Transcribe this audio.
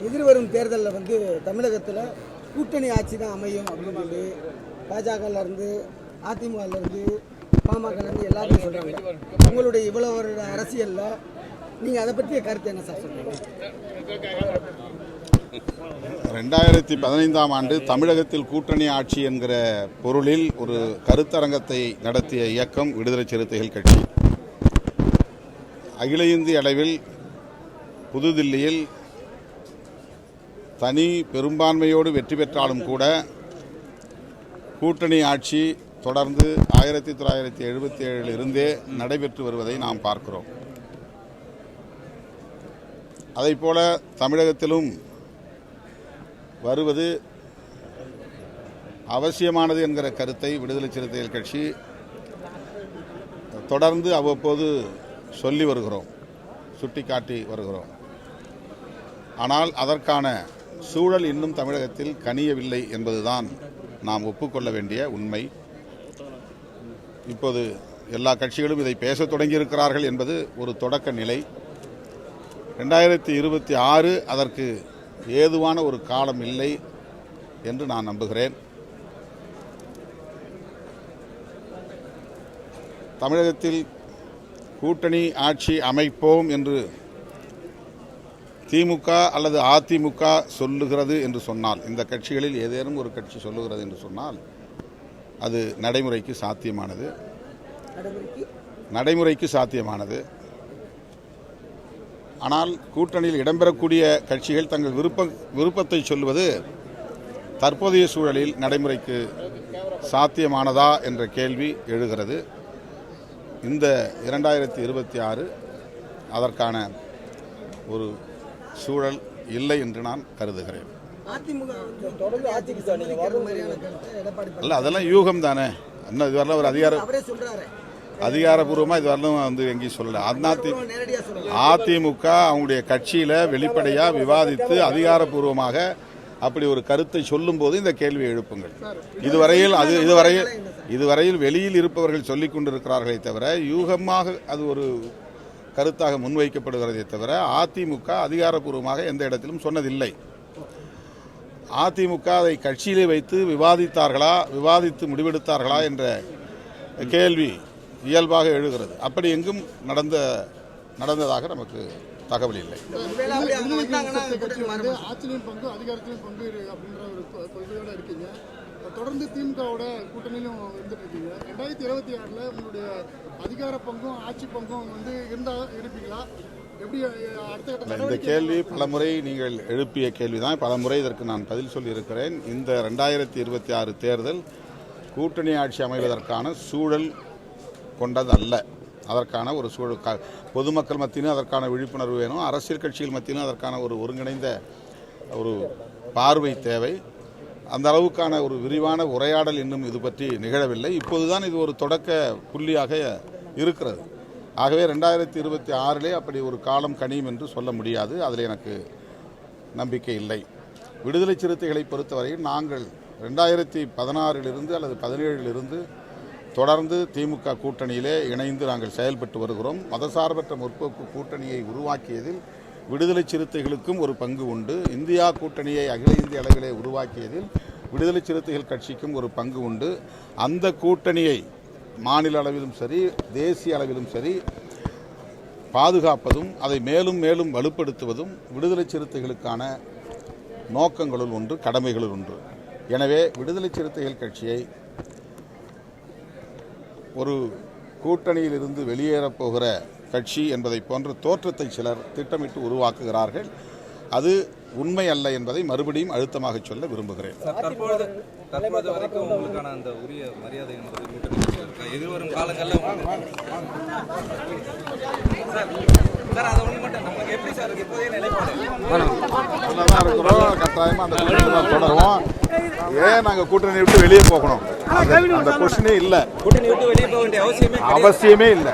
எதிர்வரும் தேர்தலில் வந்து தமிழகத்தில் கூட்டணி ஆட்சி தான் அமையும் அப்படின்னு சொல்லி பாஜகலேருந்து அதிமுகலேருந்து பாமகலேருந்து எல்லாரும் சொல்கிறாங்க. உங்களுடைய இவ்வளோ ஒரு அரசியலில் நீங்கள் அதை பற்றிய கருத்து என்ன சார் சொல்கிறீங்க? 2015ஆம் ஆண்டு தமிழகத்தில் கூட்டணி ஆட்சி என்கிற பொருளில் ஒரு கருத்தரங்கத்தை நடத்திய இயக்கம் விடுதலை சிறுத்தைகள் கட்சி. அகில இந்திய அளவில் புதுதில்லியில் தனி பெரும்பான்மையோடு வெற்றி பெற்றாலும் கூட கூட்டணி ஆட்சி தொடர்ந்து 1977 இருந்தே நடைபெற்று வருவதை நாம் பார்க்கிறோம். அதைப்போல தமிழகத்திலும் வருவது அவசியமானது என்கிற கருத்தை விடுதலை சிறுத்தைகள் கட்சி தொடர்ந்து அவ்வப்போது சொல்லி வருகிறோம், சுட்டிக்காட்டி வருகிறோம். ஆனால் அதற்கான சூழல் இன்னும் தமிழகத்தில் கனியவில்லை என்பதுதான் நாம் ஒப்புக்கொள்ள வேண்டிய உண்மை. இப்போது எல்லா கட்சிகளும் இதை பேசத் தொடங்கியிருக்கிறார்கள் என்பது ஒரு தொடக்க நிலை. 2026 அதற்கு ஏதுவான ஒரு காலம் இல்லை என்று நான் நம்புகிறேன். தமிழகத்தில் கூட்டணி ஆட்சி அமைப்போம் என்று திமுக அல்லது அதிமுக சொல்லுகிறது என்று சொன்னால், இந்த கட்சிகளில் ஏதேனும் ஒரு கட்சி சொல்லுகிறது என்று சொன்னால் அது நடைமுறைக்கு சாத்தியமானது. ஆனால் கூட்டணியில் இடம்பெறக்கூடிய கட்சிகள் தங்கள் விருப்பத்தை சொல்வது தற்போதைய சூழலில் நடைமுறைக்கு சாத்தியமானதா என்ற கேள்வி எழுகிறது. இந்த 2026 அதற்கான ஒரு சூழல் இல்லை என்று நான் கருதுகிறேன். அல்ல, அதெல்லாம் யூகம் தானே. இன்னும் இதுவரையிலும் ஒரு அதிகாரப்பூர்வமாக இதுவரையிலும் வந்து எங்கேயும் சொல்லலை. அதிமுக அவங்களுடைய கட்சியில் வெளிப்படையாக விவாதித்து அதிகாரப்பூர்வமாக அப்படி ஒரு கருத்தை சொல்லும் போது இந்த கேள்வியை எழுப்புங்கள். இதுவரையில் வெளியில் இருப்பவர்கள் சொல்லிக் கொண்டிருக்கிறார்களே தவிர யூகமாக அது ஒரு கருத்தாக முன்வைக்கப்படுகிறதே தவிர அதிமுக அதிகாரப்பூர்வமாக எந்த இடத்திலும் சொன்னதில்லை. அதிமுக அதை கட்சியிலே வைத்து விவாதித்து முடிவெடுத்தார்களா என்ற கேள்வி இயல்பாக எழுகிறது. அப்படி எங்கும் நடந்ததாக நமக்கு தகவல் இல்லை. தொடர்ந்து திமுகவோட கூட்டணியிலும் இருந்துட்டு இருக்கீங்க. 2026 உங்களுடைய அதிகார பங்கும் ஆட்சி பங்கும் வந்து இருப்பீங்களா? எப்படி அடுத்த இந்த கேள்வி பலமுறை நீங்கள் எழுப்பிய கேள்விதான். பலமுறை இதற்கு நான் பதில் சொல்லியிருக்கிறேன். இந்த 2026 தேர்தல் கூட்டணி ஆட்சி அமைவதற்கான சூழல் கொண்டதல்ல. அதற்கான ஒரு சூழல் பொதுமக்கள் மத்தியிலும் அதற்கான விழிப்புணர்வு வேணும். அரசியல் கட்சிகள் மத்தியிலும் அதற்கான ஒரு ஒருங்கிணைந்த ஒரு பார்வை தேவை. அந்த அளவுக்கான ஒரு விரிவான உரையாடல் இன்னும் இது பற்றி நிகழவில்லை. இப்போதுதான் இது ஒரு தொடக்க புள்ளியாக இருக்கிறது. ஆகவே 2026 அப்படி ஒரு காலம் கனியும் என்று சொல்ல முடியாது. அதில் எனக்கு நம்பிக்கை இல்லை. விடுதலை சிறுத்தைகளை பொறுத்தவரையில் நாங்கள் 2016 அல்லது 17 தொடர்ந்து திமுக கூட்டணியிலே இணைந்து நாங்கள் செயல்பட்டு வருகிறோம். மதசார்பற்ற முற்போக்கு கூட்டணியை உருவாக்கியதில் விடுதலை சிறுத்தைகளுக்கும் ஒரு பங்கு உண்டு. இந்தியா கூட்டணியை அகில இந்திய அளவிலே உருவாக்கியதில் விடுதலை சிறுத்தைகள் கட்சிக்கும் ஒரு பங்கு உண்டு. அந்த கூட்டணியை மாநில அளவிலும் சரி தேசிய அளவிலும் சரி பாதுகாப்பதும் அதை மேலும் மேலும் வலுப்படுத்துவதும் விடுதலை சிறுத்தைகளுக்கான நோக்கங்களுள் ஒன்று, கடமைகளுள் ஒன்று. எனவே விடுதலை சிறுத்தைகள் கட்சியை ஒரு கூட்டணியில் இருந்து வெளியேறப் போகிற கட்சி என்பதை போன்ற தோற்றத்தை சிலர் திட்டமிட்டு உருவாக்குகிறார்கள். அது உண்மை அல்ல என்பதை மறுபடியும் அழுத்தமாக சொல்ல விரும்புகிறேன். தற்போது வரைக்கும் உங்களுக்கான அந்த உரிய மரியாதை எதிர்வரும் காலங்களில் கட்டாயமா அந்த தொடருவோம். ஏன் நாங்கள் கூட்டணி விட்டு வெளியே போகணும்? அந்த கொஸ்டினே இல்லை, அவசியமே இல்லை.